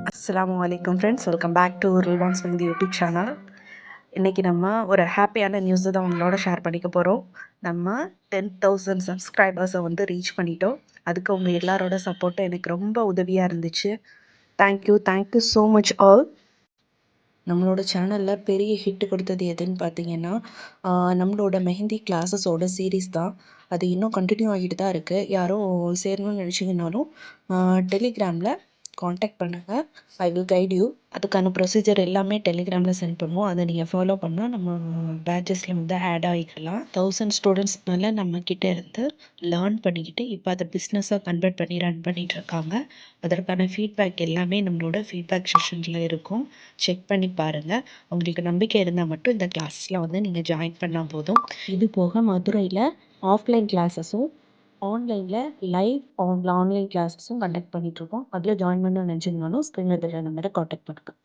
அஸ்ஸலாமு அலைக்கும் friends. Welcome back to Rilwan's with YouTube channel. இன்றைக்கி நம்ம ஒரு ஹாப்பியான நியூஸை தான் உங்களோட ஷேர் பண்ணிக்க போகிறோம். நம்ம 10,000 சப்ஸ்கிரைபர்ஸை வந்து ரீச் பண்ணிட்டோம். அதுக்கு உங்கள் எல்லாரோட சப்போர்ட்டும் எனக்கு ரொம்ப உதவியாக இருந்துச்சு. Thank you so much all. நம்மளோட சேனலில் பெரிய ஹிட் கொடுத்தது எதுன்னு பார்த்தீங்கன்னா, நம்மளோட மெஹந்தி கிளாஸஸோட சீரீஸ் தான். அது இன்னும் கண்டினியூ ஆகிட்டு தான் இருக்குது. யாரும் சேரணும்னு நினச்சிங்கனாலும் டெலிகிராமில் காண்டாக்ட் பண்ணுங்கள். I will guide you. அதுக்கான ப்ரொசீஜர் எல்லாமே டெலிகிராமில் சென்ட் பண்ணுவோம். அதை நீங்கள் ஃபாலோ பண்ணால் நம்ம பேட்சஸில் வந்து ஆட் ஆகிக்கலாம். 1000 ஸ்டூடெண்ட்ஸ்னால நம்மக்கிட்ட இருந்து லேர்ன் பண்ணிக்கிட்டு இப்போ அதை பிஸ்னஸாக கன்வெர்ட் பண்ணி ரன் பண்ணிகிட்டு இருக்காங்க. அதற்கான ஃபீட்பேக் எல்லாமே நம்மளோட ஃபீட்பேக் செஷனில் இருக்கும். செக் பண்ணி பாருங்கள். உங்களுக்கு நம்பிக்கை இருந்தால் மட்டும் இந்த கிளாஸில் வந்து நீங்கள் ஜாயின் பண்ணால் போதும். இது போக மதுரையில் ஆஃப்லைன் கிளாஸஸும் ஆன்லைனில் ஆன்லைன் கிளாஸஸும் கண்டக்ட் பண்ணிகிட்ருக்கோம். அதில் ஜாயின் பண்ண நினச்சிங்கனாலும் ஸ்க்ரீனில் தெரியுற நம்பரை காண்டாக்ட் பண்ணுங்கள்.